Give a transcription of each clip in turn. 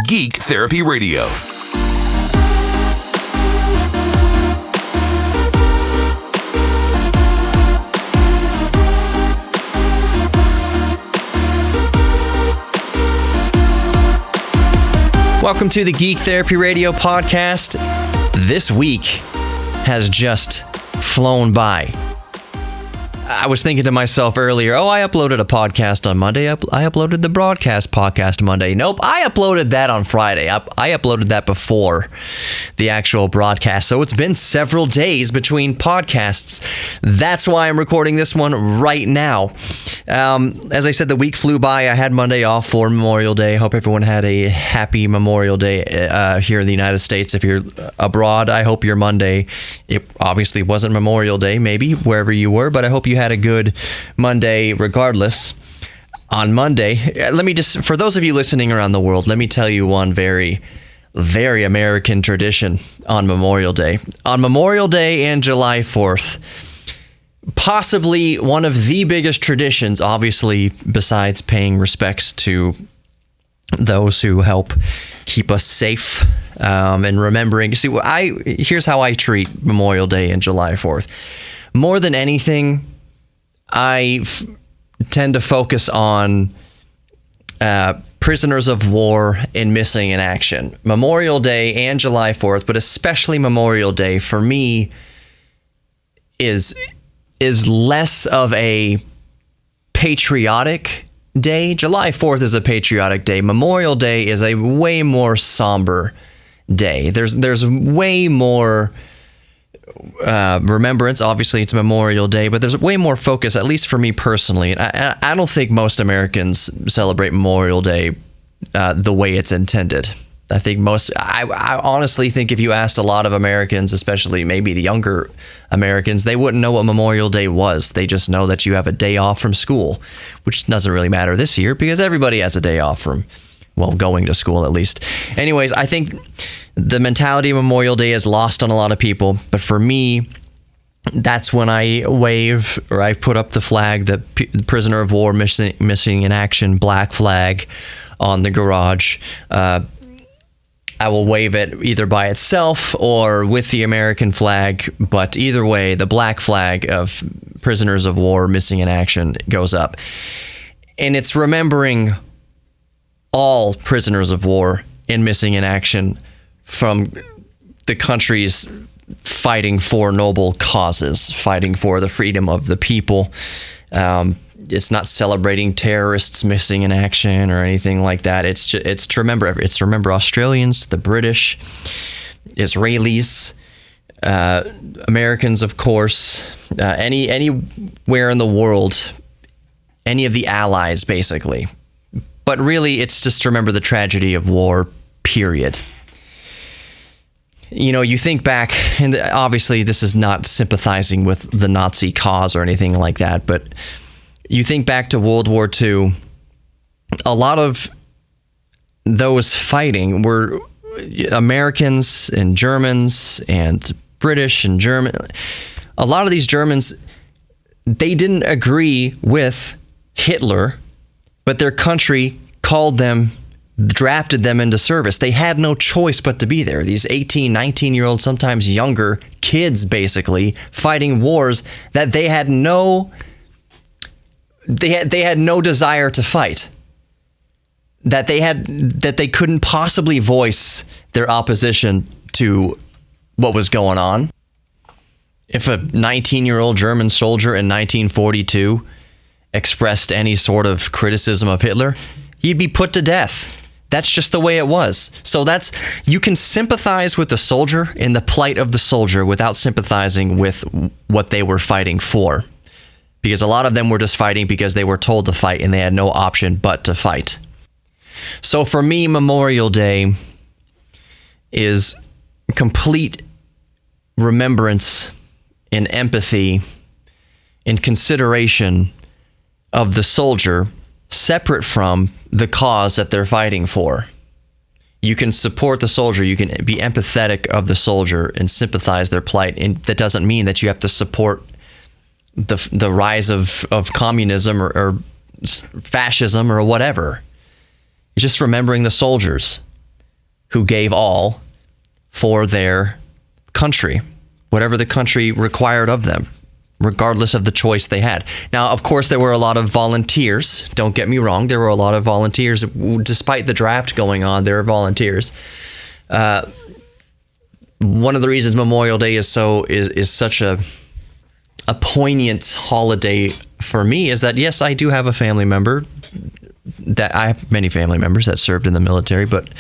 Geek Therapy Radio. Welcome to the Geek Therapy Radio podcast. This week has just flown by. I was thinking to myself earlier, I uploaded a podcast on Monday. I uploaded the broadcast podcast Monday. Nope, I uploaded that on Friday. I uploaded that before the actual broadcast. So it's been several days between podcasts. That's why I'm recording this one right now. As I said, the week flew by. I had Monday off for Memorial Day. Hope everyone had a happy Memorial Day here in the United States. If you're abroad, I hope your Monday, it obviously wasn't Memorial Day, maybe, wherever you were, but I hope you had a good Monday regardless. On Monday, for those of you listening around the world, let me tell you one very, very American tradition on Memorial Day. On Memorial Day and July 4th, possibly one of the biggest traditions, obviously, besides paying respects to those who help keep us safe, and remembering. See, here's how I treat Memorial Day and July 4th. More than anything, I tend to focus on prisoners of war and missing in action. Memorial Day and July 4th, but especially Memorial Day, for me, is less of a patriotic day. July 4th is a patriotic day. Memorial Day is a way more somber day. There's way more remembrance. Obviously, it's Memorial Day, but there's way more focus, at least for me personally. I don't think most Americans celebrate Memorial Day the way it's intended. I honestly think if you asked a lot of Americans, especially maybe the younger Americans, they wouldn't know what Memorial Day was. They just know that you have a day off from school, which doesn't really matter this year because everybody has a day off from, going to school at least. Anyways, I think the mentality of Memorial Day is lost on a lot of people, but for me, that's when I wave or I put up the flag, the prisoner of war missing in action black flag on the garage. I will wave it either by itself or with the American flag, but either way, the black flag of prisoners of war missing in action goes up. And it's remembering all prisoners of war and missing in action from the countries fighting for noble causes, fighting for the freedom of the people. It's not celebrating terrorists missing in action or anything like that. It's to remember. It's to remember Australians, the British, Israelis, Americans, of course, anywhere in the world, any of the allies, basically. But really, it's just to remember the tragedy of war, period. You think back, and obviously this is not sympathizing with the Nazi cause or anything like that, but you think back to World War II, a lot of those fighting were Americans and Germans and British and German. A lot of these Germans, they didn't agree with Hitler, but their country drafted them into service. They had no choice but to be there. These 18, 19-year-old, sometimes younger kids, basically, fighting wars that they had no desire to fight. That they couldn't possibly voice their opposition to what was going on. If a 19-year-old German soldier in 1942 expressed any sort of criticism of Hitler, he'd be put to death. That's just the way it was. So you can sympathize with the soldier in the plight of the soldier without sympathizing with what they were fighting for. Because a lot of them were just fighting because they were told to fight and they had no option but to fight. So for me, Memorial Day is complete remembrance and empathy and consideration of the soldier separate from the cause that they're fighting for. You can support the soldier, you can be empathetic of the soldier and sympathize their plight, and that doesn't mean that you have to support the rise of communism or fascism or whatever. It's just remembering the soldiers. who gave all for their country, whatever the country required of them, regardless of the choice they had. Now, of course, there were a lot of volunteers. Don't get me wrong. There were a lot of volunteers. Despite the draft going on, there are volunteers. One of the reasons Memorial Day is such a poignant holiday for me is that, yes, I do have a family member that I have many family members that served in the military, but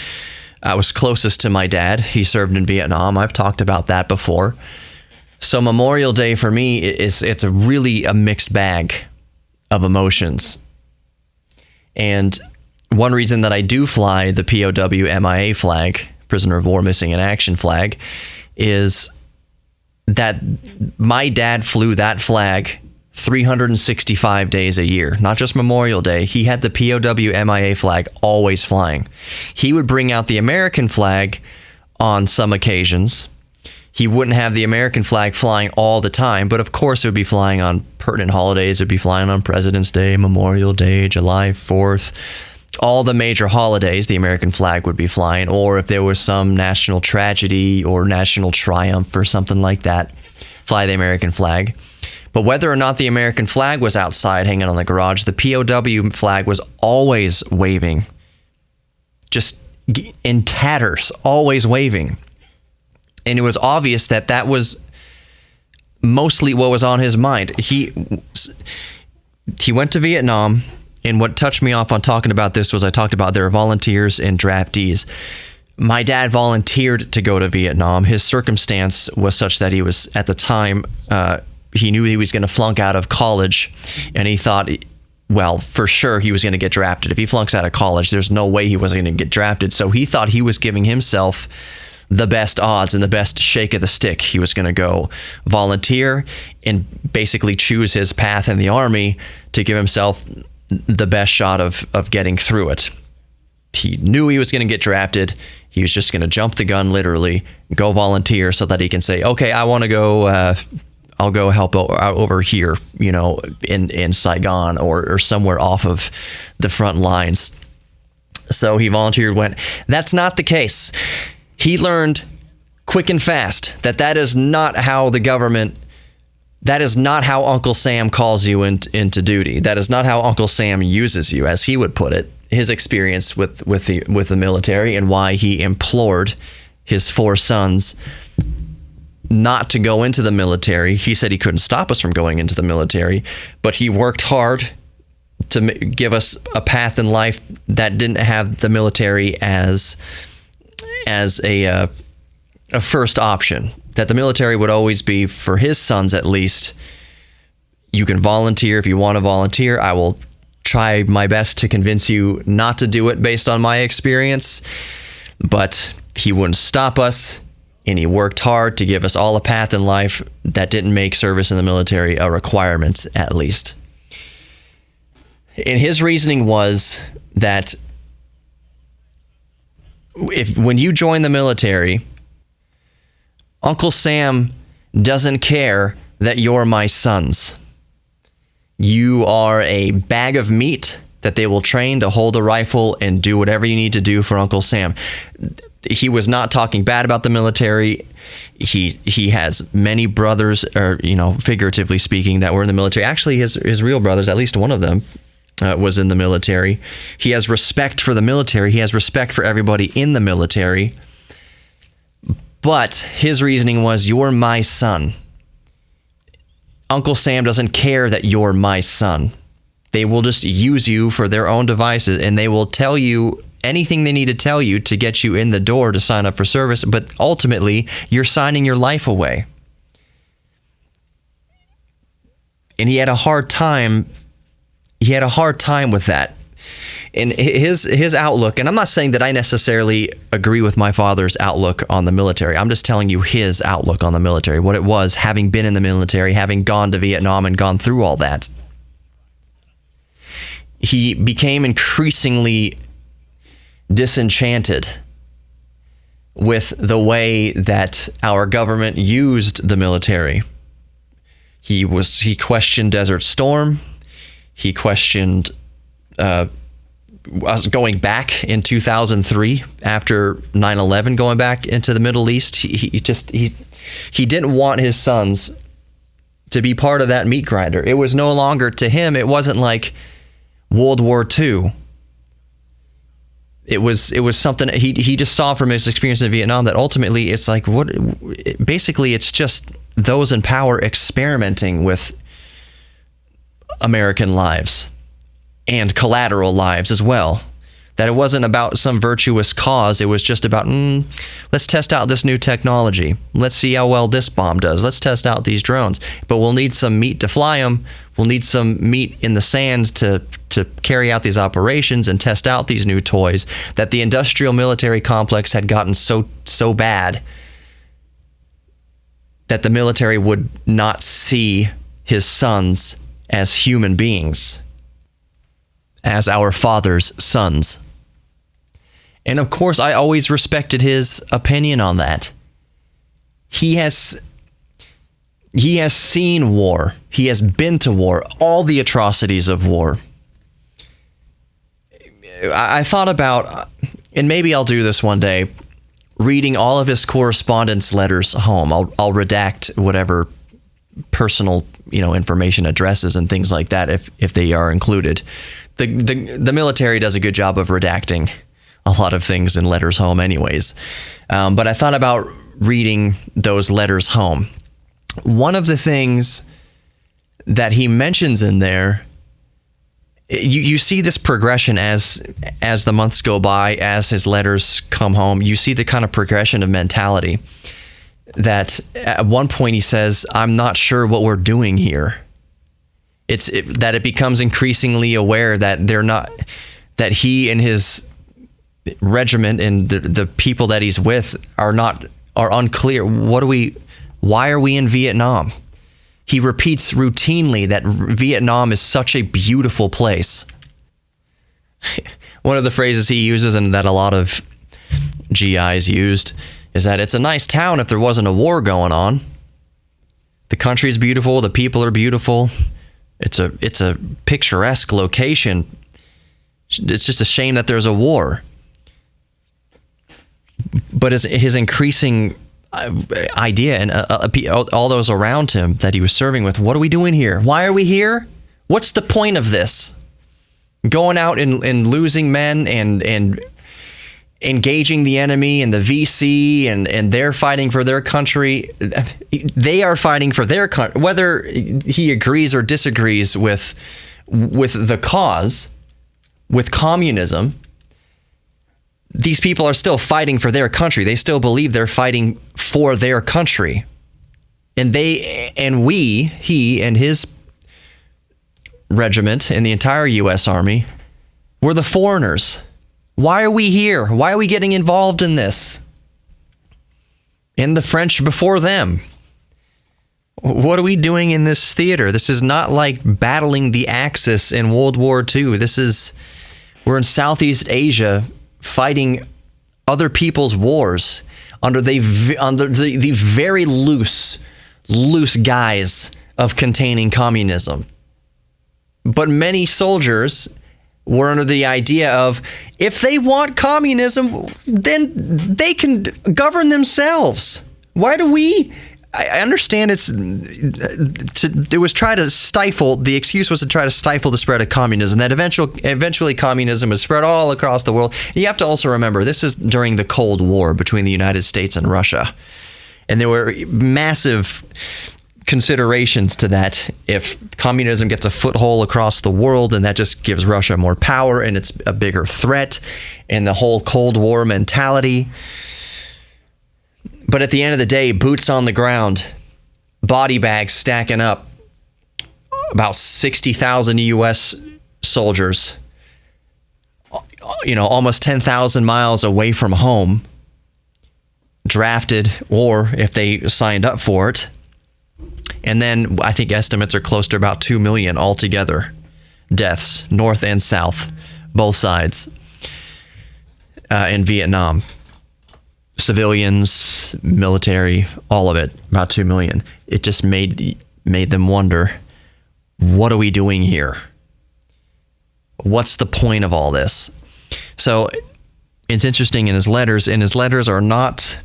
I was closest to my dad. He served in Vietnam. I've talked about that before. So Memorial Day for me it's really a mixed bag of emotions. And one reason that I do fly the POW MIA flag, Prisoner of War Missing in Action flag, is that my dad flew that flag 365 days a year, not just Memorial Day. He had the POW MIA flag always flying. He would bring out the American flag on some occasions. He wouldn't have the American flag flying all the time, but of course it would be flying on pertinent holidays. It would be flying on President's Day, Memorial Day, July 4th. All the major holidays, the American flag would be flying, or if there was some national tragedy or national triumph or something like that, fly the American flag. But whether or not the American flag was outside hanging on the garage, the POW flag was always waving, just in tatters, always waving. And it was obvious that that was mostly what was on his mind. He went to Vietnam, and what touched me off on talking about this was I talked about there are volunteers and draftees. My dad volunteered to go to Vietnam. His circumstance was such that he was, at the time, he knew he was going to flunk out of college, and he thought, well, for sure he was going to get drafted. If he flunks out of college, there's no way he wasn't going to get drafted. So he thought he was giving himself the best odds and the best shake of the stick. He was going to go volunteer and basically choose his path in the Army to give himself the best shot of getting through it. He knew he was going to get drafted. He was just going to jump the gun, literally, go volunteer so that he can say, okay, I want to go, I'll go help over here, in Saigon or somewhere off of the front lines. So he volunteered, went. That's not the case. He learned quick and fast that is not how the government, that is not how Uncle Sam calls you into duty. That is not how Uncle Sam uses you, as he would put it. His experience with the military and why he implored his 4 sons not to go into the military. He said he couldn't stop us from going into the military, but he worked hard to give us a path in life that didn't have the military as a first option. That the military would always be, for his sons at least, you can volunteer if you want to volunteer. I will try my best to convince you not to do it based on my experience, but he wouldn't stop us, and he worked hard to give us all a path in life that didn't make service in the military a requirement, at least. And his reasoning was that when you join the military, Uncle Sam doesn't care that you're my sons. You are a bag of meat that they will train to hold a rifle and do whatever you need to do for Uncle Sam. He was not talking bad about the military. He has many brothers, or figuratively speaking, that were in the military. Actually, his real brothers, at least one of them, was in the military. He has respect for the military. He has respect for everybody in the military. But his reasoning was, you're my son. Uncle Sam doesn't care that you're my son. They will just use you for their own devices, and they will tell you anything they need to tell you to get you in the door to sign up for service, but ultimately, you're signing your life away. And he had a hard time with that. And his outlook, and I'm not saying that I necessarily agree with my father's outlook on the military. I'm just telling you his outlook on the military, what it was, having been in the military, having gone to Vietnam and gone through all that. He became increasingly disenchanted with the way that our government used the military. He questioned Desert Storm. He questioned was going back in 2003 after 9/11, going back into the Middle East. He didn't want his sons to be part of that meat grinder. It was no longer, to him, it wasn't like World War II. It was something he just saw from his experience in Vietnam, that ultimately it's like, basically it's just those in power experimenting with American lives and collateral lives as well. That it wasn't about some virtuous cause. It was just about, let's test out this new technology. Let's see how well this bomb does. Let's test out these drones. But we'll need some meat to fly them. We'll need some meat in the sand to carry out these operations and test out these new toys. That the industrial military complex had gotten so bad that the military would not see his sons as human beings, as our father's sons. And of course, I always respected his opinion on that. He has seen war. He has been to war, all the atrocities of war. I thought about, and maybe I'll do this one day, reading all of his correspondence letters home. I'll redact whatever personal, information, addresses and things like that if they are included. The military does a good job of redacting a lot of things in letters home anyways. But I thought about reading those letters home. One of the things that he mentions in there, you see this progression as the months go by, as his letters come home. You see the kind of progression of mentality that at one point he says, I'm not sure what we're doing here. That it becomes increasingly aware that that he and his regiment and the people that he's with are unclear. Why are we in Vietnam? He repeats routinely that Vietnam is such a beautiful place. One of the phrases he uses, and that a lot of GIs used, is that it's a nice town if there wasn't a war going on. The country is beautiful. The people are beautiful. It's a picturesque location. It's just a shame that there's a war. But his increasing idea, and all those around him that he was serving with, what are we doing here? Why are we here? What's the point of this? Going out and losing men and engaging the enemy and the VC, and they're fighting for their country. They are fighting for their country, whether he agrees or disagrees with the cause, with communism. These people are still fighting for their country. They still believe they're fighting for their country. And he and his regiment and the entire U.S. Army were the foreigners. Why are we here? Why are we getting involved in this? And the French before them. What are we doing in this theater? This is not like battling the Axis in World War II. We're in Southeast Asia fighting other people's wars under the very loose guise of containing communism. But many soldiers were under the idea of, if they want communism, then they can govern themselves. Why do we? I understand it was try to stifle, the excuse was to try to stifle the spread of communism, that eventually communism was spread all across the world. You have to also remember, this is during the Cold War between the United States and Russia. And there were massive considerations to that. If communism gets a foothold across the world, then that just gives Russia more power, and it's a bigger threat, and the whole Cold War mentality. But at the end of the day, boots on the ground, body bags stacking up, about 60,000 U.S. soldiers, almost 10,000 miles away from home, drafted, or if they signed up for it. And then I think estimates are close to about 2 million altogether deaths, north and south, both sides, in Vietnam. Civilians, military, all of it, about 2 million. It just made them wonder, what are we doing here? What's the point of all this? So it's interesting in his letters, and his letters are not,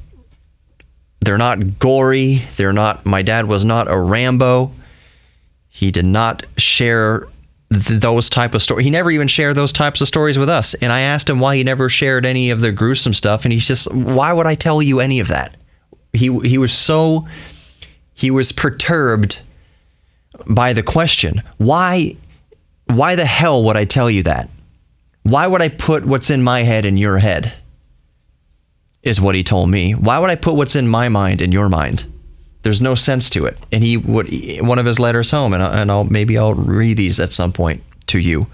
they're not gory. They're not, my dad was not a Rambo. He did not share those type of stories. He never even shared those types of stories with us. And I asked him why he never shared any of the gruesome stuff. And he's just, why would I tell you any of that? He was perturbed by the question. Why the hell would I tell you that? Why would I put what's in my head in your head? Is what he told me. Why would I put what's in my mind in your mind? There's no sense to it. And he would, one of his letters home, and I'll read these at some point to you.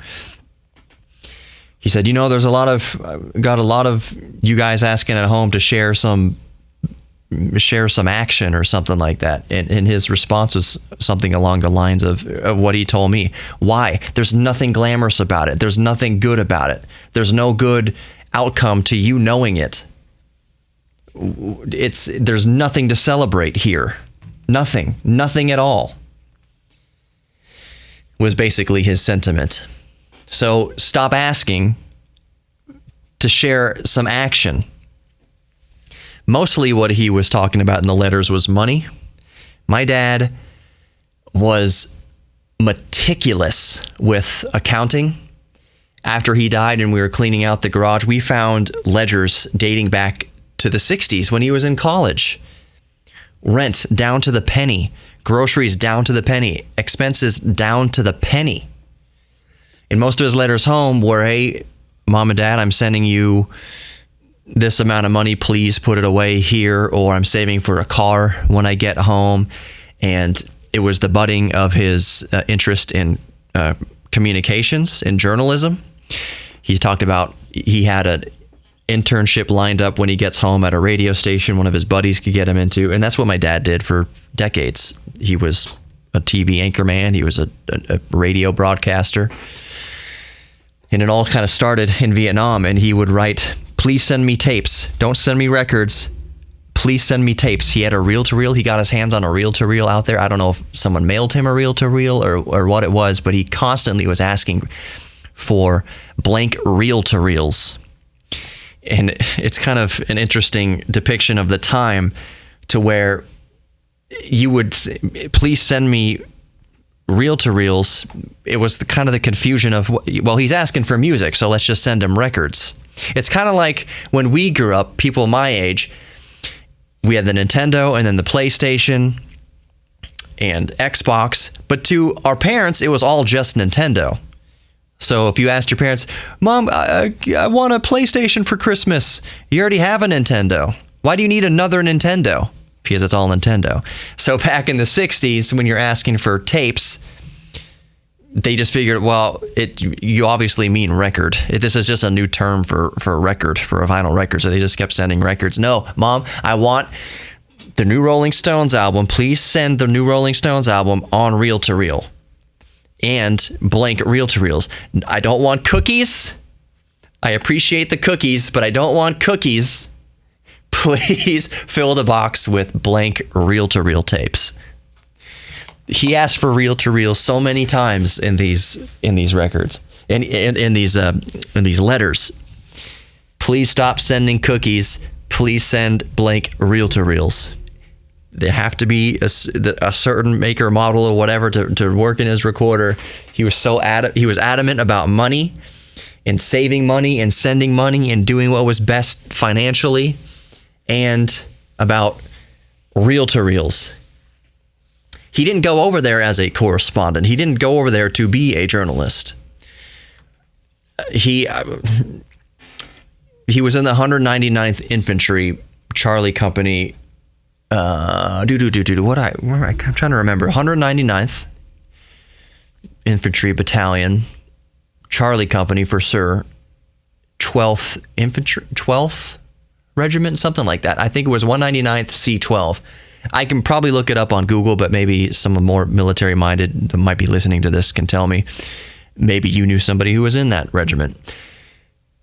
He said, there's got a lot of you guys asking at home to share some action or something like that. And his response was something along the lines of what he told me. Why? There's nothing glamorous about it. There's nothing good about it. There's no good outcome to you knowing it. There's nothing to celebrate here. Nothing at all, was basically his sentiment. So stop asking to share some action. Mostly what he was talking about in the letters was money. My dad was meticulous with accounting. After he died and we were cleaning out the garage, we found ledgers dating back to the 60s when he was in college. Rent down to the penny, groceries down to the penny, expenses down to the penny. And most of his letters home were, hey, Mom and Dad, I'm sending you this amount of money, please put it away here, or I'm saving for a car when I get home. And it was the budding of his interest in communications and journalism. He talked about he had an internship lined up when he gets home at a radio station one of his buddies could get him into, and that's what my dad did for decades. He was a TV anchorman, he was a radio broadcaster, and it all kind of started in Vietnam. And he would write, please send me tapes, don't send me records, please send me tapes. He had a reel-to-reel. He got his hands on a reel-to-reel out there. I don't know if someone mailed him a reel-to-reel or what it was, but he constantly was asking for blank reel-to-reels. And it's kind of an interesting depiction of the time, to where you would please send me reel-to-reels. It was the confusion of, well, he's asking for music, so let's just send him records. It's kind of like when we grew up, people my age, we had the Nintendo and then the PlayStation and Xbox, but to our parents, it was all just Nintendo. So if you asked your parents, Mom, I want a PlayStation for Christmas. You already have a Nintendo. Why do you need another Nintendo? Because it's all Nintendo. So back in the 60s, when you're asking for tapes, they just figured, well, you obviously mean record. This is just a new term for a record, for a vinyl record. So they just kept sending records. No, Mom, I want the new Rolling Stones album. Please send the new Rolling Stones album on reel-to-reel. And blank reel-to-reels. I don't want cookies. I appreciate the cookies, but I don't want cookies. Please fill the box with blank reel-to-reel tapes. He asked for reel-to-reel so many times in these records, in these letters. Please stop sending cookies. Please send blank reel-to-reels. They have to be a certain make or model or whatever to work in his recorder. He was adamant about money and saving money and sending money and doing what was best financially, and about reel-to-reels. He didn't go over there as a correspondent. He didn't go over there to be a journalist. He was in the 199th Infantry Charlie Company. I'm trying to remember. 199th Infantry Battalion, Charlie Company for sure. 12th Regiment, something like that. I think it was 199th C12. I can probably look it up on Google, but maybe someone more military-minded that might be listening to this can tell me. Maybe you knew somebody who was in that regiment.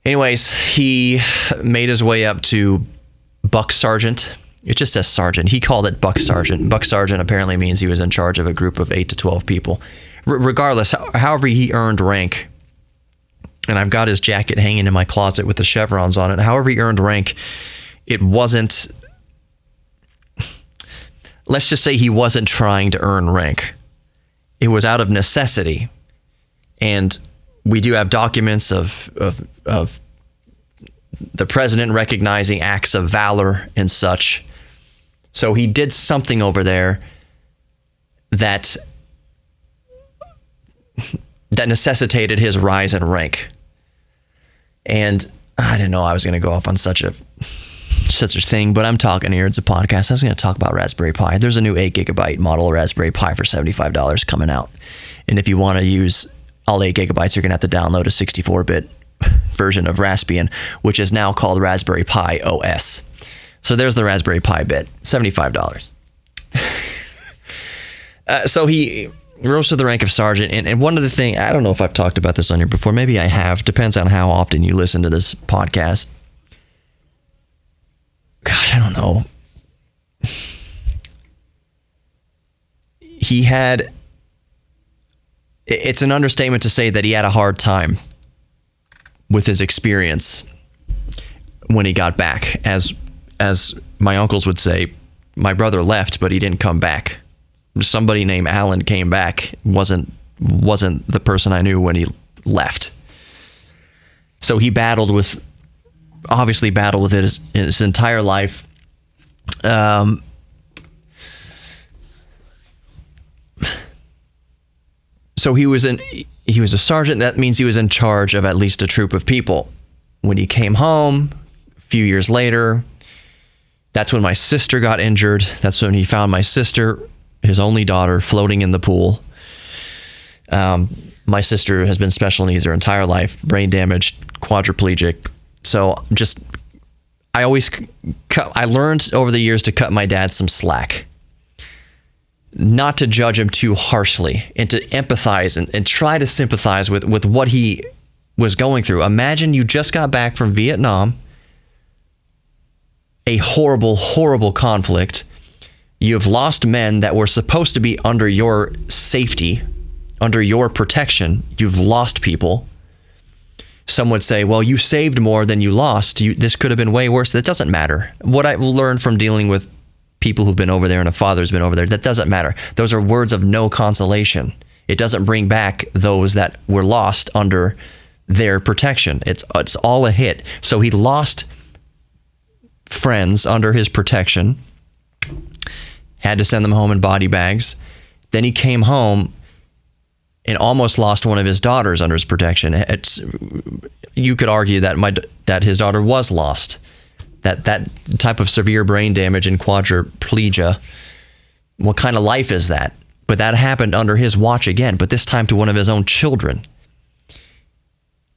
Anyways, he made his way up to Buck Sergeant. It just says sergeant. He called it Buck Sergeant. Buck Sergeant apparently means he was in charge of a group of 8 to 12 people. Regardless, however he earned rank and I've got his jacket hanging in my closet with the chevrons on it. However he earned rank, it wasn't, let's just say he wasn't trying to earn rank. It was out of necessity. And we do have documents of the president recognizing acts of valor and such. So he did something over there that necessitated his rise in rank. And I didn't know I was going to go off on such a thing, but I'm talking here. It's a podcast. I was going to talk about Raspberry Pi. There's a new 8 gigabyte model Raspberry Pi for $75 coming out. And if you want to use all 8 gigabytes, you're going to have to download a 64-bit version of Raspbian, which is now called Raspberry Pi OS. So there's the Raspberry Pi bit, $75. So he rose to the rank of sergeant. And one of the things, I don't know if I've talked about this on here before. Maybe I have. Depends on how often you listen to this podcast. God, I don't know. It's an understatement to say that he had a hard time with his experience when he got back. As my uncles would say, my brother left, but he didn't come back. Somebody named Alan came back. Wasn't the person I knew when he left. So he obviously battled with it his entire life. So he was a sergeant. That means he was in charge of at least a troop of people. When he came home a few years later, that's when my sister got injured. That's when he found my sister, his only daughter, floating in the pool. My sister has been special needs her entire life, brain damaged, quadriplegic. So I learned over the years to cut my dad some slack. Not to judge him too harshly, and to empathize and try to sympathize with what he was going through. Imagine you just got back from Vietnam, a horrible, horrible conflict. You've lost men that were supposed to be under your safety, under your protection. You've lost people. Some would say, well, you saved more than you lost. This could have been way worse. That doesn't matter. What I've learned from dealing with people who've been over there and a father's been over there, that doesn't matter. Those are words of no consolation. It doesn't bring back those that were lost under their protection. It's all a hit. So he lost friends under his protection, had to send them home in body bags. Then he came home and almost lost one of his daughters under his protection. You could argue that his daughter was lost. That type of severe brain damage and quadriplegia, what kind of life is that? But that happened under his watch again, but this time to one of his own children.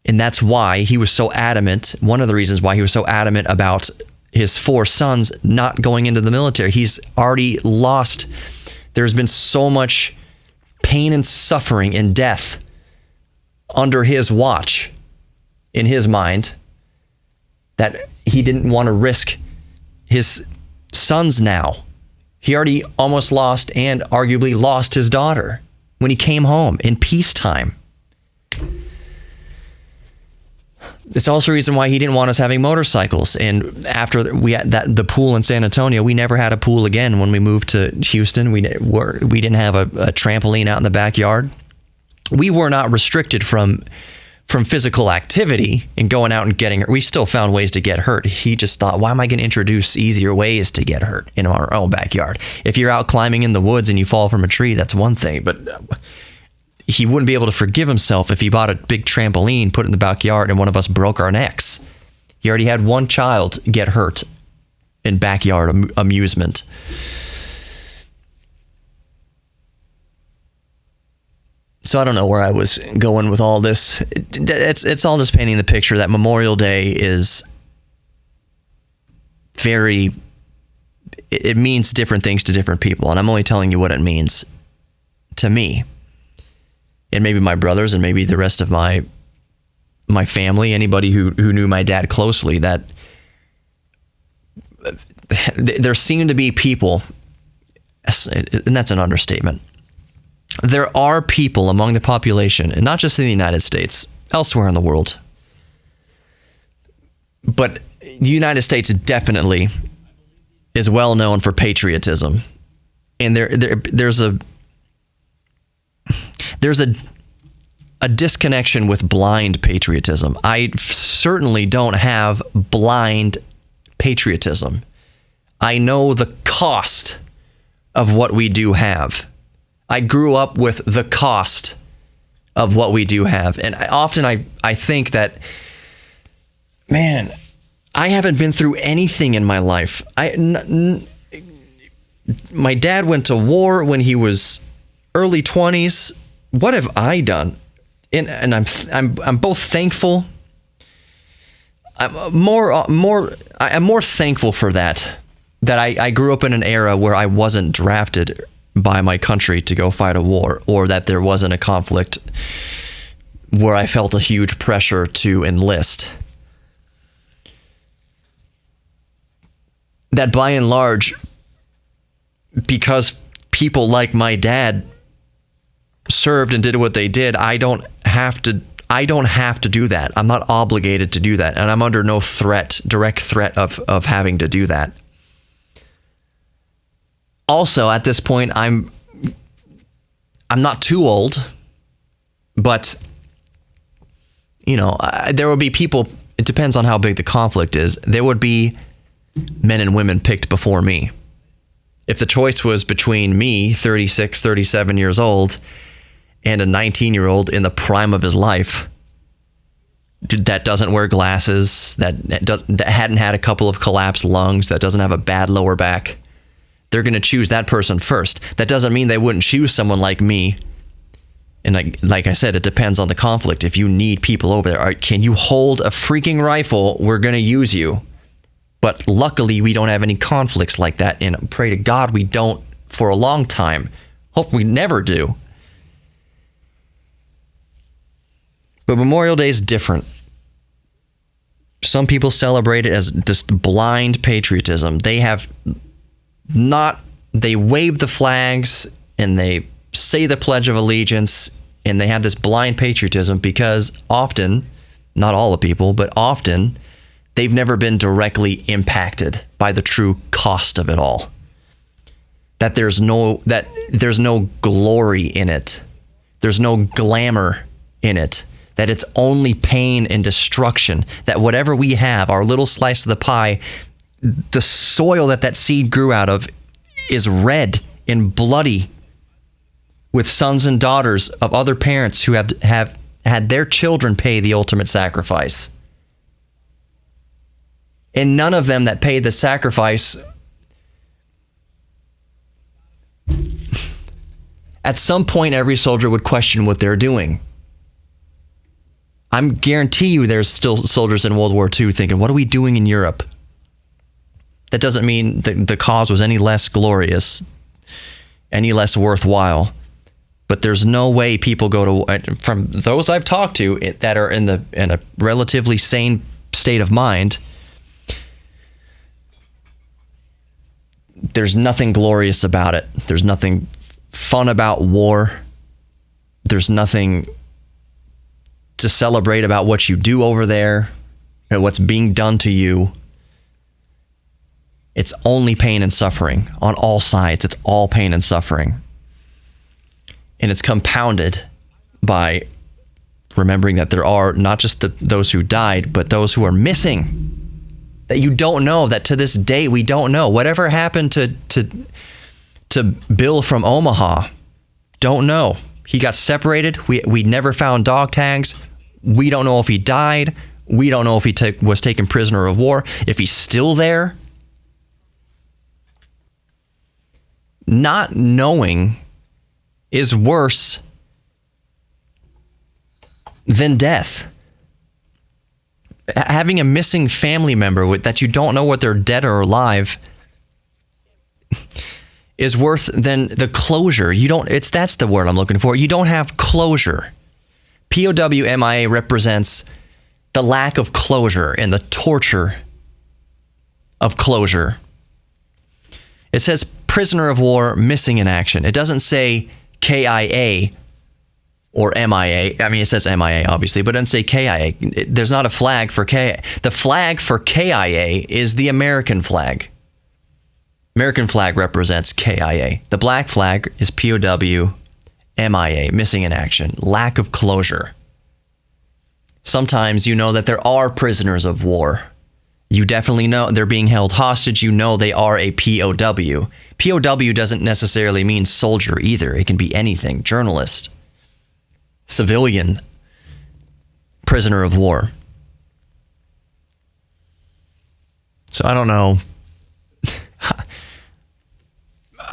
And that's why he was so adamant, one of the reasons why he was so adamant about his 4 sons not going into the military. He's already lost. There's been so much pain and suffering and death under his watch, in his mind, that he didn't want to risk his sons now. He already almost lost and arguably lost his daughter when he came home in peacetime. It's also the reason why he didn't want us having motorcycles. And after we had the pool in San Antonio, we never had a pool again when we moved to Houston. We didn't have a trampoline out in the backyard. We were not restricted from physical activity and going out and getting hurt. We still found ways to get hurt. He just thought, why am I going to introduce easier ways to get hurt in our own backyard? If you're out climbing in the woods and you fall from a tree, that's one thing. But he wouldn't be able to forgive himself if he bought a big trampoline, put it in the backyard, and one of us broke our necks. He already had one child get hurt in backyard amusement. So I don't know where I was going with all this. It's all just painting the picture that Memorial Day is it means different things to different people. And I'm only telling you what it means to me. And maybe my brothers and maybe the rest of my family, anybody who knew my dad closely, that there seem to be people, and that's an understatement. There are people among the population, and not just in the United States, elsewhere in the world, But the United States definitely is well known for patriotism. And there's a disconnection with blind patriotism. I certainly don't have blind patriotism. I know the cost of what we do have. I grew up with the cost of what we do have. And I think that, man, I haven't been through anything in my life. My dad went to war when he was early 20s. What have I done? And I'm both thankful. I'm more thankful for that I grew up in an era where I wasn't drafted by my country to go fight a war, or that there wasn't a conflict where I felt a huge pressure to enlist. That by and large, because people like my dad served and did what they did, I don't have to do that. I'm not obligated to do that, and I'm under no direct threat of having to do that. Also, at this point, I'm not too old, but there would be people. It depends on how big the conflict is. There would be men and women picked before me. If the choice was between me, 36, 37 years old, and a 19-year-old in the prime of his life, that doesn't wear glasses, that hadn't had a couple of collapsed lungs, that doesn't have a bad lower back, they're going to choose that person first. That doesn't mean they wouldn't choose someone like me. And like I said, it depends on the conflict. If you need people over there, can you hold a freaking rifle? We're going to use you. But luckily, we don't have any conflicts like that. And pray to God we don't for a long time. Hope we never do. But Memorial Day is different. Some people celebrate it as this blind patriotism. They wave the flags and they say the Pledge of Allegiance, and they have this blind patriotism because often, not all the people, but often, they've never been directly impacted by the true cost of it all. That there's no glory in it. There's no glamour in it. That it's only pain and destruction. That whatever we have, our little slice of the pie, the soil that seed grew out of is red and bloody, with sons and daughters of other parents who have had their children pay the ultimate sacrifice. And none of them that paid the sacrifice, at some point every soldier would question what they're doing. I'm guarantee you there's still soldiers in World War II thinking, what are we doing in Europe? That doesn't mean the cause was any less glorious, any less worthwhile. But there's no way people go to, from those I've talked to that are in a relatively sane state of mind, there's nothing glorious about it. There's nothing fun about war. There's nothing to celebrate about what you do over there and what's being done to you. It's only pain and suffering on all sides. It's all pain and suffering. And it's compounded by remembering that there are not just those who died, but those who are missing. That you don't know, that to this day we don't know. Whatever happened to Bill from Omaha, don't know. He got separated. We never found dog tags. We don't know if he died. We don't know if he was taken prisoner of war, if he's still there. Not knowing is worse than death. Having a missing family member that you don't know whether they're dead or alive is worse than the closure. That's the word I'm looking for. You don't have closure. POW/MIA represents the lack of closure and the torture of closure. It says prisoner of war missing in action. It doesn't say KIA or MIA. I mean, it says MIA, obviously, but it doesn't say KIA. There's not a flag for KIA. The flag for KIA is the American flag. American flag represents KIA. The black flag is POW, MIA, missing in action, lack of closure. Sometimes you know that there are prisoners of war. You definitely know they're being held hostage. You know they are a POW. POW doesn't necessarily mean soldier either. It can be anything. Journalist, civilian, prisoner of war. So I don't know.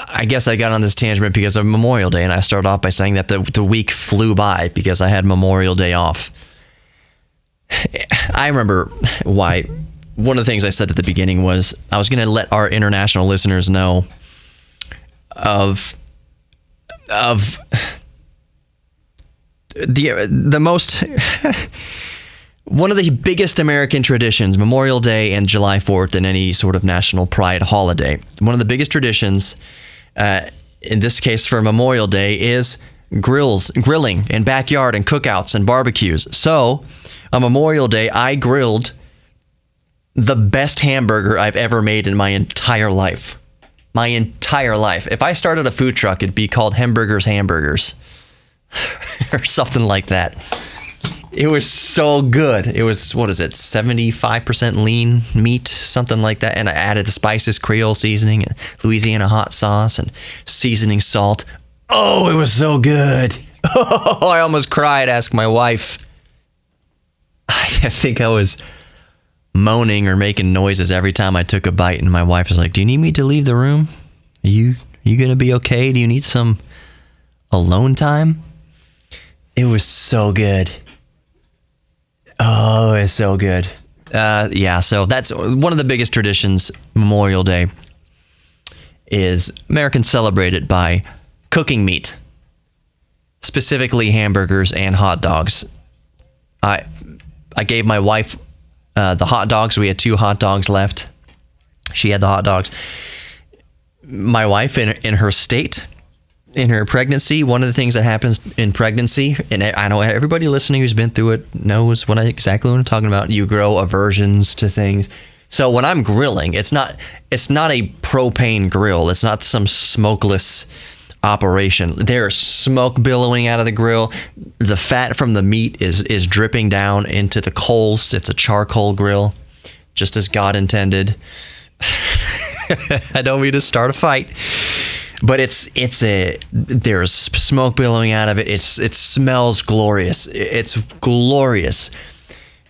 I guess I got on this tangent because of Memorial Day, and I started off by saying that the week flew by because I had Memorial Day off. I remember why. One of the things I said at the beginning was I was going to let our international listeners know of the most one of the biggest American traditions, Memorial Day and July 4th, and any sort of national pride holiday. One of the biggest traditions, in this case for Memorial Day, is grilling in backyard and cookouts and barbecues. So on Memorial Day, I grilled the best hamburger I've ever made in my entire life. My entire life. If I started a food truck, it'd be called Hamburgers or something like that. It was so good. It was, 75% lean meat, something like that. And I added the spices, Creole seasoning, and Louisiana hot sauce, and seasoning salt. Oh, it was so good. Oh, I almost cried. Ask my wife. I think I was moaning or making noises every time I took a bite, and my wife was like, "Do you need me to leave the room? Are you gonna be okay? Do you need some alone time?" It was so good. Oh, it's so good. Yeah, so that's one of the biggest traditions. Memorial Day is Americans celebrate it by cooking meat, specifically hamburgers and hot dogs. I gave my wife the hot dogs. We had 2 hot dogs left. She had the hot dogs. My wife, in her state, in her pregnancy, one of the things that happens in pregnancy, and I know everybody listening who's been through it knows exactly what I'm talking about. You grow aversions to things. So when I'm grilling, it's not a propane grill. It's not some smokeless operation. There's smoke billowing out of the grill. The fat from the meat is dripping down into the coals. It's a charcoal grill, just as God intended. I don't mean to start a fight, but there's smoke billowing out of it. It smells glorious. It's glorious.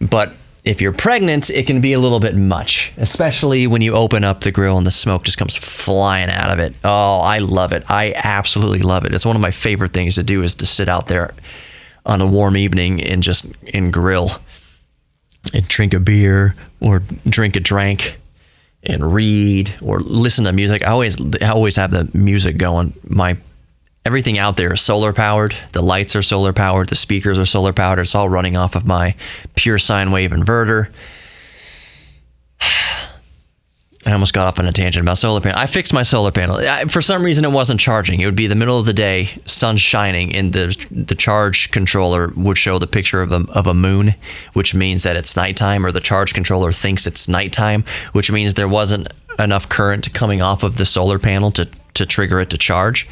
But if you're pregnant, it can be a little bit much, especially when you open up the grill and the smoke just comes flying out of it. Oh, I love it. I absolutely love it. It's one of my favorite things to do is to sit out there on a warm evening and grill and drink a beer or drink a drink and read or listen to music. I always have the music going. Everything out there is solar powered. The lights are solar powered. The speakers are solar powered. It's all running off of my pure sine wave inverter. I almost got off on a tangent about solar panel. I fixed my solar panel. For some reason, it wasn't charging. It would be the middle of the day, sun shining, and the charge controller would show the picture of a moon, which means that it's nighttime, or the charge controller thinks it's nighttime, which means there wasn't enough current coming off of the solar panel to trigger it to charge.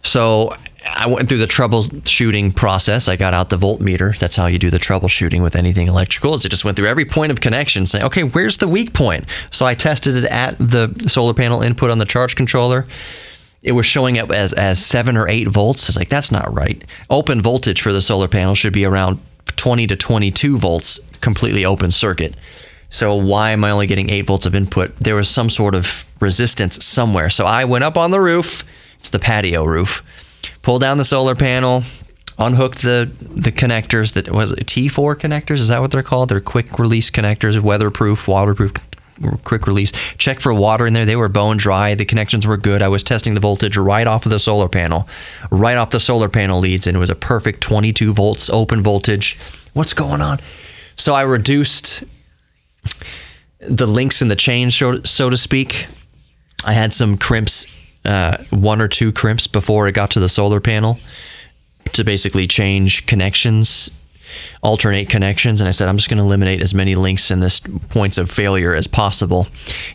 So I went through the troubleshooting process. I got out the voltmeter. That's how you do the troubleshooting with anything electrical. Is it just went through every point of connection, saying, okay, where's the weak point? So I tested it at the solar panel input on the charge controller. It was showing up as 7 or 8 volts. It's like, that's not right. Open voltage for the solar panel should be around 20 to 22 volts, completely open circuit. So why am I only getting 8 volts of input? There was some sort of resistance somewhere. So I went up on the roof. It's the patio roof. Pulled down the solar panel, unhooked the connectors. That was T4 connectors. Is that what they're called? They're quick release connectors, weatherproof, waterproof, quick release. Check for water in there. They were bone dry. The connections were good. I was testing the voltage right off of the solar panel. Right off the solar panel leads, and it was a perfect 22 volts open voltage. What's going on? So I reduced the links in the chain, so to speak. I had some crimps. 1 or 2 crimps before it got to the solar panel. to basically change connections, alternate connections. And I said, I'm just going to eliminate as many links and this points of failure as possible.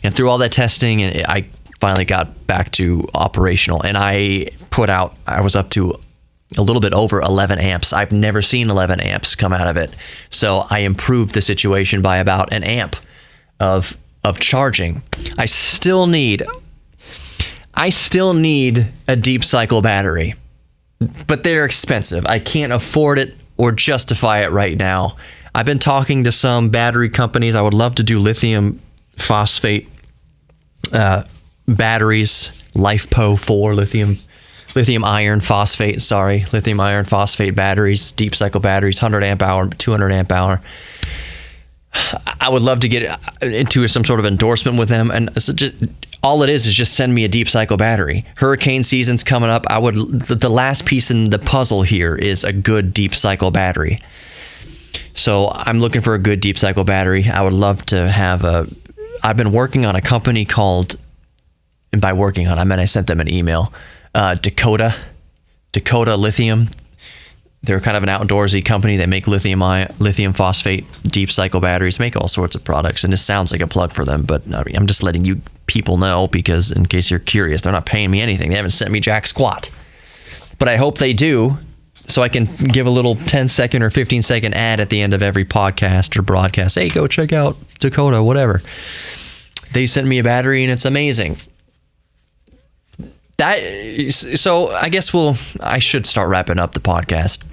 And through all that testing, I finally got back to operational. And I was up to a little bit over 11 amps. I've never seen 11 amps come out of it. So I improved the situation by about an amp of charging. I still need a deep cycle battery, but they're expensive. I can't afford it or justify it right now. I've been talking to some battery companies. I would love to do lithium phosphate batteries, LiFePO4 lithium iron phosphate batteries, deep cycle batteries, 100 amp hour, 200 amp hour. I would love to get into some sort of endorsement with them, and so all it is just send me a deep cycle battery. Hurricane season's coming up. The last piece in the puzzle here is a good deep cycle battery. So I'm looking for a good deep cycle battery. I would love to have I've been working on a company called, and by working on, I meant I sent them an email, Dakota Lithium. They're kind of an outdoorsy company. They make lithium phosphate deep cycle batteries, make all sorts of products. And this sounds like a plug for them, but I'm just letting you people know, because in case you're curious, they're not paying me anything. They haven't sent me jack squat. But I hope they do, so I can give a little 10-second or 15-second ad at the end of every podcast or broadcast. Hey, go check out Dakota, whatever. They sent me a battery and it's amazing. So I guess I should start wrapping up the podcast.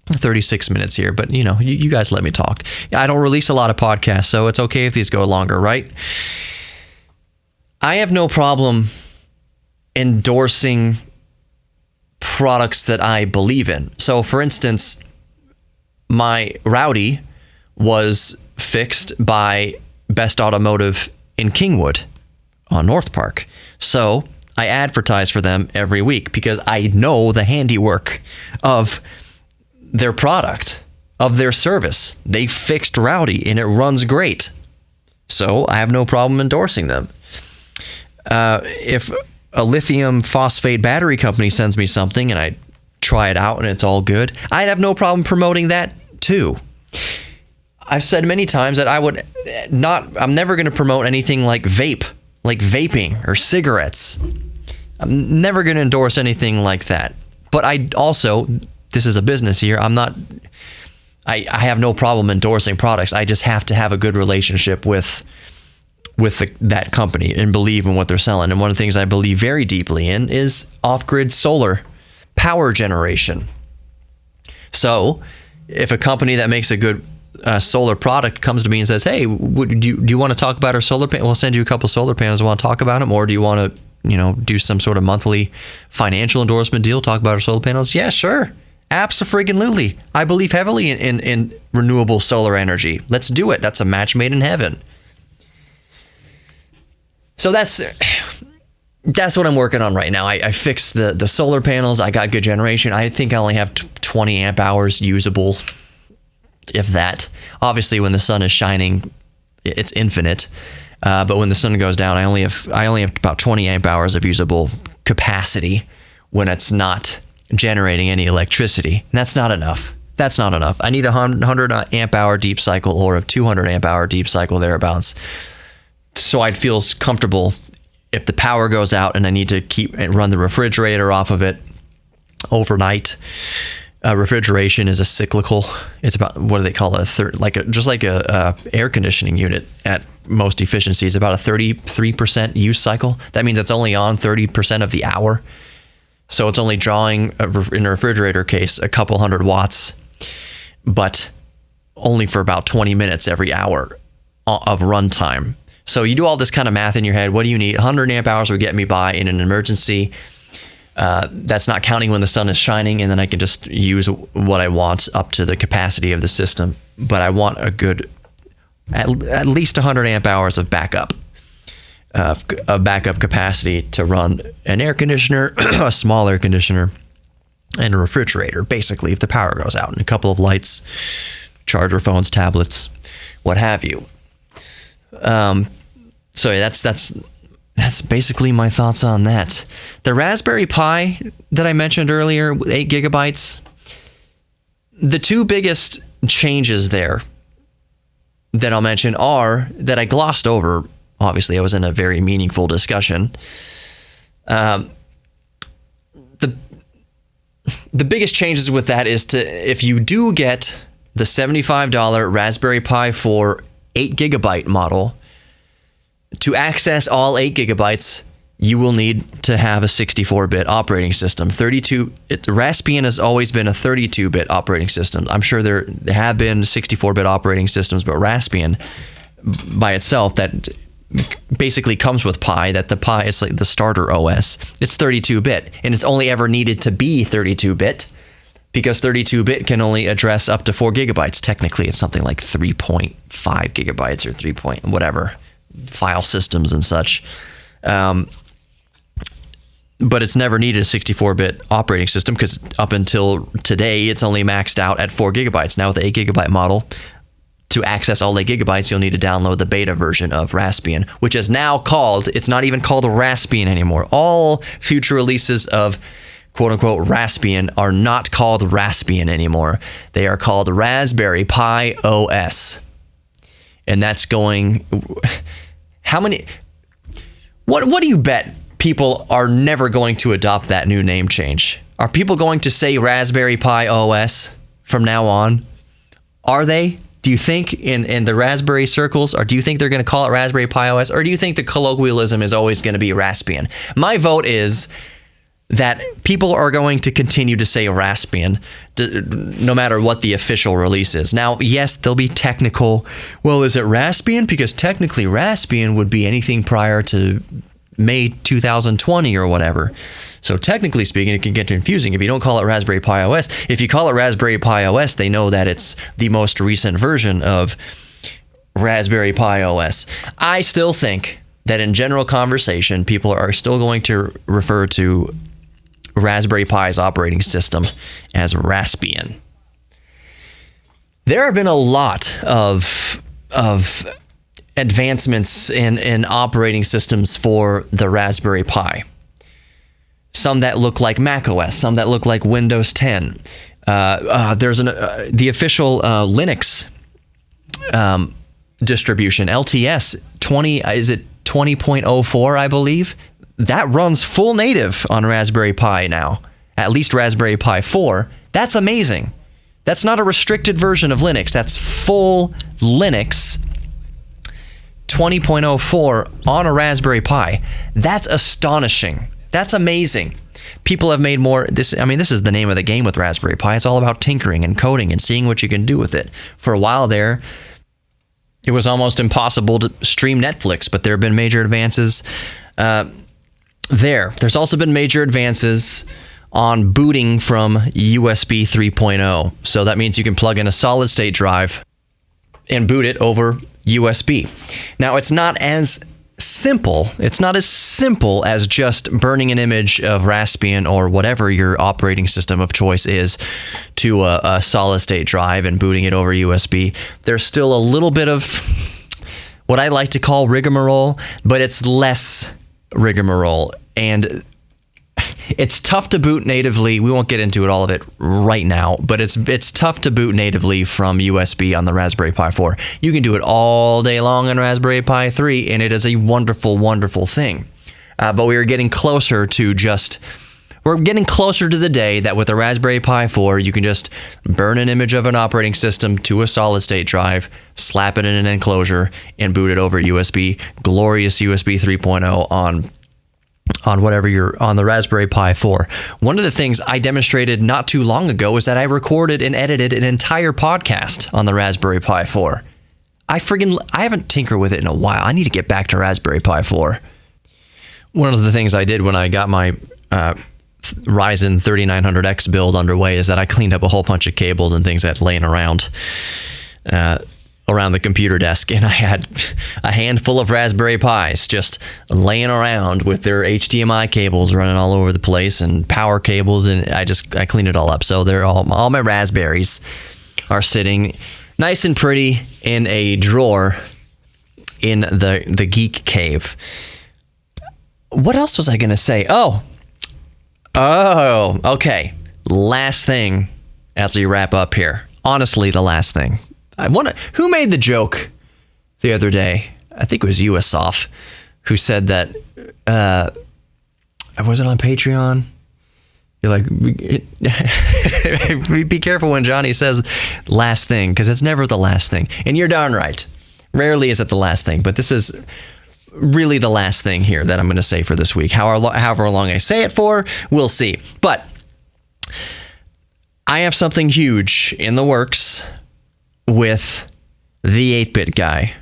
36 minutes here, but you guys let me talk. I don't release a lot of podcasts, so it's okay if these go longer, right? I have no problem endorsing products that I believe in. So for instance, my Rowdy was fixed by Best Automotive in Kingwood on North Park. So I advertise for them every week because I know the handiwork of their product, of their service. They fixed Rowdy and it runs great. So I have no problem endorsing them. If a lithium phosphate battery company sends me something and I try it out and it's all good, I'd have no problem promoting that too. I've said many times that I'm never going to promote anything like vaping or cigarettes. I'm never going to endorse anything like that. But this is a business here. I have no problem endorsing products. I just have to have a good relationship with that company and believe in what they're selling. And one of the things I believe very deeply in is off-grid solar power generation. So if a company that makes a good solar product comes to me and says, hey, do you want to talk about our solar panel? We'll send you a couple solar panels. Want to talk about them? Or do you want to do some sort of monthly financial endorsement deal, talk about our solar panels? Yeah, sure. Abso-friggin-lutely. I believe heavily in renewable solar energy. Let's do it. That's a match made in heaven. So that's what I'm working on right now. I fixed the solar panels. I got good generation. I think I only have 20 amp hours usable, if that. Obviously, when the sun is shining, it's infinite. But when the sun goes down, I only have about 20 amp hours of usable capacity when it's not generating any electricity. And that's not enough. I need a 100 amp hour deep cycle or a 200 amp hour deep cycle thereabouts. So I'd feel comfortable if the power goes out and I need to run the refrigerator off of it overnight. Refrigeration is a cyclical. It's about, what do they call it? Just like a air conditioning unit at most efficiencies, about a 33% use cycle. That means it's only on 30% of the hour. So it's only drawing, in a refrigerator case, a couple hundred watts, but only for about 20 minutes every hour of runtime. So you do all this kind of math in your head. What do you need? 100 amp hours would get me by in an emergency. That's not counting when the sun is shining, and then I can just use what I want up to the capacity of the system. But I want a good, at least 100 amp hours of backup capacity to run an air conditioner, a small air conditioner, and a refrigerator, basically, if the power goes out, and a couple of lights, charger phones, tablets, what have you. So yeah, that's basically my thoughts on that. The Raspberry Pi that I mentioned earlier, 8 gigabytes, the two biggest changes there that I'll mention are that I glossed over. Obviously, I was in a very meaningful discussion. The biggest changes with that is if you do get the $75 Raspberry Pi 4 8GB model, to access all 8 gigabytes, you will need to have a 64-bit operating system. Raspbian has always been a 32-bit operating system. I'm sure there have been 64-bit operating systems, but Raspbian by itself, that basically comes with Pi, that the Pi is like the starter OS. It's 32-bit, and it's only ever needed to be 32-bit because 32-bit can only address up to 4 gigabytes. Technically, it's something like 3.5 gigabytes or 3 point whatever, file systems and such. But it's never needed a 64-bit operating system because up until today, it's only maxed out at 4 gigabytes. Now with the 8 gigabyte model, to access all 8 gigabytes, you'll need to download the beta version of Raspbian, which is now called, it's not even called Raspbian anymore. All future releases of quote-unquote Raspbian are not called Raspbian anymore. They are called Raspberry Pi OS. And that's going... What do you bet people are never going to adopt that new name change? Are people going to say Raspberry Pi OS from now on? Are they? Do you think in the Raspberry circles, or do you think they're going to call it Raspberry Pi OS, or do you think the colloquialism is always going to be Raspbian? My vote is that people are going to continue to say Raspbian no matter what the official release is. Now, yes, they'll be technical. Well, is it Raspbian? Because technically Raspbian would be anything prior to May 2020 or whatever. So technically speaking, it can get confusing if you don't call it Raspberry Pi OS. If you call it Raspberry Pi OS, they know that it's the most recent version of Raspberry Pi OS. I still think that in general conversation, people are still going to refer to Raspberry Pi's operating system as Raspbian. There have been a lot of advancements in operating systems for the Raspberry Pi. Some that look like macOS, some that look like Windows 10. There's the official Linux distribution, LTS 20.04, I believe. That runs full native on Raspberry Pi now, at least Raspberry Pi 4. That's amazing. That's not a restricted version of Linux. That's full Linux 20.04 on a Raspberry Pi. That's astonishing. That's amazing. People have made more. This is the name of the game with Raspberry Pi. It's all about tinkering and coding and seeing what you can do with it. For a while there, it was almost impossible to stream Netflix, but there have been major advances there. There's also been major advances on booting from USB 3.0. So that means you can plug in a solid state drive and boot it over USB. Now, it's not as simple. It's not as simple as just burning an image of Raspbian or whatever your operating system of choice is to a solid state drive and booting it over USB. There's still a little bit of what I like to call rigmarole, but it's less rigmarole, and it's tough to boot natively. We won't get into all of it right now, but it's tough to boot natively from USB on the Raspberry Pi 4. You can do it all day long on Raspberry Pi 3, and it is a wonderful, wonderful thing. But we're getting closer to the day that with the Raspberry Pi 4, you can just burn an image of an operating system to a solid state drive, slap it in an enclosure, and boot it over USB. Glorious USB 3.0 on whatever you're on the Raspberry Pi 4. One of the things I demonstrated not too long ago is that I recorded and edited an entire podcast on the Raspberry Pi 4. I haven't tinkered with it in a while. I need to get back to Raspberry Pi 4. One of the things I did when I got my Ryzen 3900X build underway is that I cleaned up a whole bunch of cables and things that laying around the computer desk, and I had a handful of Raspberry Pis just laying around with their HDMI cables running all over the place and power cables, and I cleaned it all up. So they're all my Raspberries are sitting nice and pretty in a drawer in the Geek Cave. What else was I going to say? Oh, okay. Last thing as we wrap up here. Honestly, the last thing. Who made the joke the other day? I think it was USOF, who said that, was it on Patreon? You're like, be careful when Johnny says last thing, because it's never the last thing. And you're darn right. Rarely is it the last thing, but this is really the last thing here that I'm going to say for this week. However long I say it for, we'll see. But I have something huge in the works with the 8-Bit guy,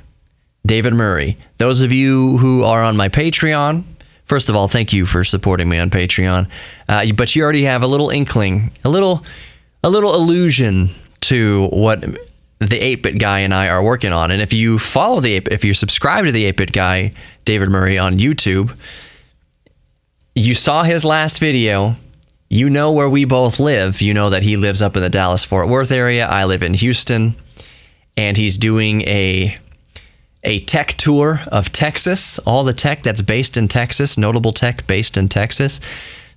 David Murray. Those of you who are on my Patreon, first of all, thank you for supporting me on Patreon. But you already have a little inkling, a little allusion to what the 8-Bit guy and I are working on. And if you if you subscribe to the 8-Bit guy, David Murray, on YouTube, you saw his last video. You know where we both live. You know that he lives up in the Dallas-Fort Worth area. I live in Houston. And he's doing a tech tour of Texas, all the tech that's based in Texas, notable tech based in Texas.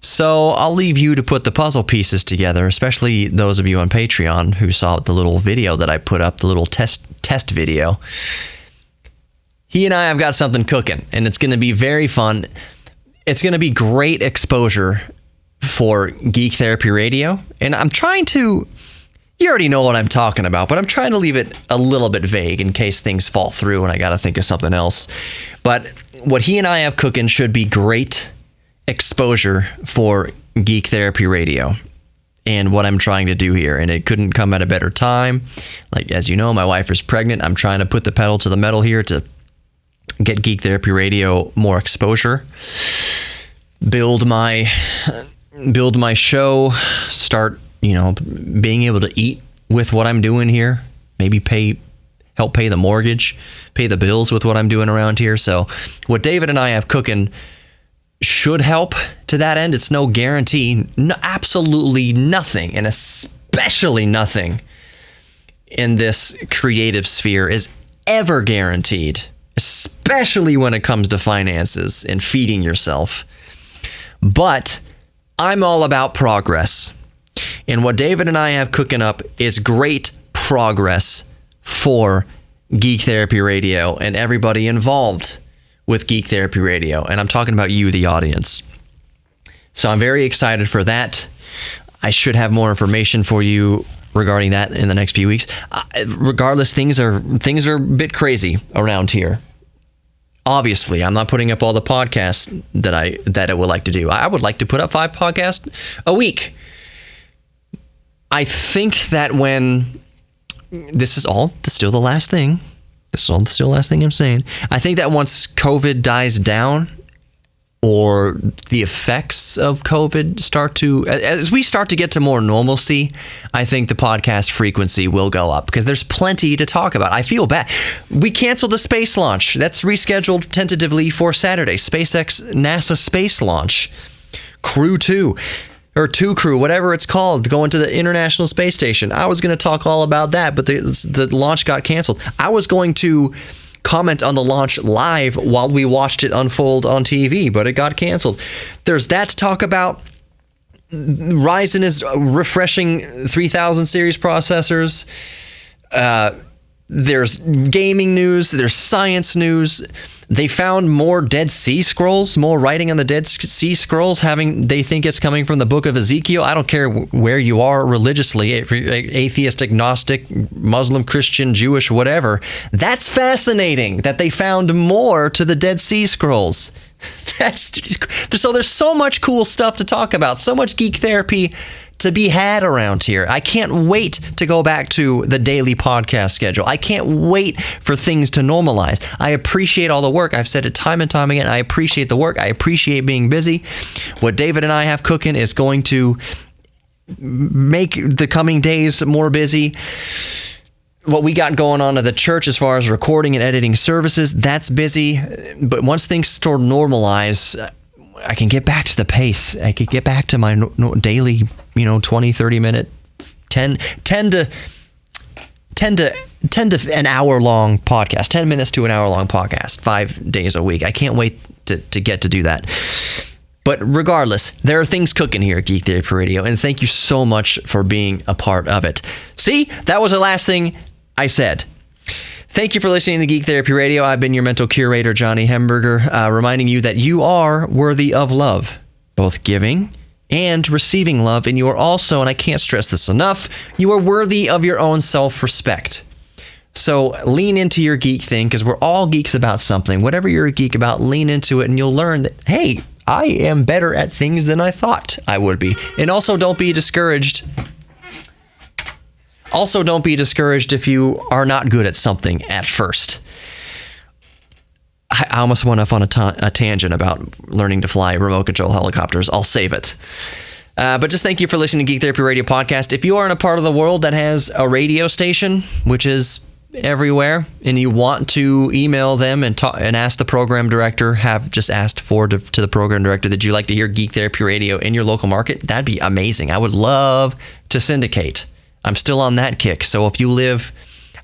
So I'll leave you to put the puzzle pieces together, especially those of you on Patreon who saw the little video that I put up, the little test video. He and I have got something cooking, and it's going to be very fun. It's going to be great exposure for Geek Therapy Radio, and I'm trying to... You already know what I'm talking about, but I'm trying to leave it a little bit vague in case things fall through and I got to think of something else. But what he and I have cooking should be great exposure for Geek Therapy Radio and what I'm trying to do here. And it couldn't come at a better time. Like, as you know, my wife is pregnant. I'm trying to put the pedal to the metal here to get Geek Therapy Radio more exposure, build my show, start being able to eat with what I'm doing here, maybe help pay the mortgage, pay the bills with what I'm doing around here. So what David and I have cooking should help to that end. It's no guarantee. No, absolutely nothing, and especially nothing in this creative sphere is ever guaranteed, especially when it comes to finances and feeding yourself. But I'm all about progress. And what David and I have cooking up is great progress for Geek Therapy Radio and everybody involved with Geek Therapy Radio. And I'm talking about you, the audience. So I'm very excited for that. I should have more information for you regarding that in the next few weeks. Regardless, things are a bit crazy around here. Obviously, I'm not putting up all the podcasts that I would like to do. I would like to put up 5 podcasts a week. I think that when this is all still the last thing. This is all still the last thing I'm saying. I think that once COVID dies down, or the effects of COVID as we start to get to more normalcy, I think the podcast frequency will go up because there's plenty to talk about. I feel bad. We canceled the space launch. That's rescheduled tentatively for Saturday. SpaceX NASA space launch. Crew 2. Or 2 Crew, whatever it's called, going to the International Space Station. I was going to talk all about that, but the launch got canceled. I was going to comment on the launch live while we watched it unfold on TV, but it got canceled. There's that to talk about. Ryzen is refreshing 3000 series processors. There's gaming news. There's science news. They found more Dead Sea Scrolls, more writing on the Dead Sea Scrolls. They think it's coming from the book of Ezekiel. I don't care where you are religiously, atheist, agnostic, Muslim, Christian, Jewish, whatever. That's fascinating that they found more to the Dead Sea Scrolls. So there's so much cool stuff to talk about, so much geek therapy to be had around here. I can't wait to go back to the daily podcast schedule. I can't wait for things to normalize. I appreciate all the work. I've said it time and time again. I appreciate the work. I appreciate being busy. What David and I have cooking is going to make the coming days more busy. What we got going on at the church as far as recording and editing services, that's busy. But once things start to normalize, I can get back to the pace. I can get back to my daily, 20, 30 minute, 10 to an hour long podcast, 10 minutes to an hour long podcast, 5 days a week. I can't wait to get to do that. But regardless, there are things cooking here at Geek Therapy Radio, and thank you so much for being a part of it. See, that was the last thing I said. Thank you for listening to Geek Therapy Radio. I've been your mental curator, Johnny Hemberger, reminding you that you are worthy of love, both giving and receiving love, and you are also, and I can't stress this enough, you are worthy of your own self-respect. So lean into your geek thing, because we're all geeks about something. Whatever you're a geek about, lean into it, and you'll learn that, hey, I am better at things than I thought I would be. And also, don't be discouraged. Also, don't be discouraged if you are not good at something at first. I almost went off on a tangent about learning to fly remote control helicopters. I'll save it. But just thank you for listening to Geek Therapy Radio Podcast. If you are in a part of the world that has a radio station, which is everywhere, and you want to email them and ask the program director, have just asked to the program director that you like to hear Geek Therapy Radio in your local market, that'd be amazing. I would love to syndicate. I'm still on that kick. So if you live,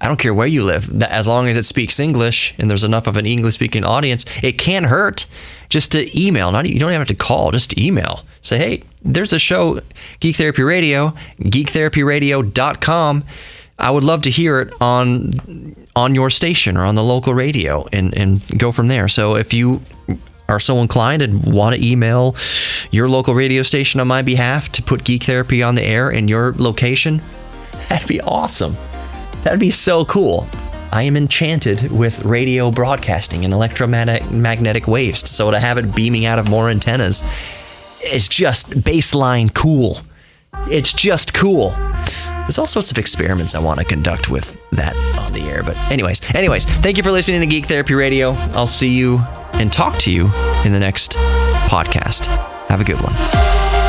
I don't care where you live, as long as it speaks English and there's enough of an English-speaking audience, it can't hurt just to email. You don't even have to call, just email. Say, hey, there's a show, Geek Therapy Radio, geektherapyradio.com. I would love to hear it on your station or on the local radio and go from there. So if you are so inclined and want to email your local radio station on my behalf to put Geek Therapy on the air in your location, that'd be awesome. That'd be so cool. I am enchanted with radio broadcasting and electromagnetic waves. So to have it beaming out of more antennas is just baseline cool. It's just cool. There's all sorts of experiments I want to conduct with that on the air. But anyways, thank you for listening to Geek Therapy Radio. I'll see you and talk to you in the next podcast. Have a good one.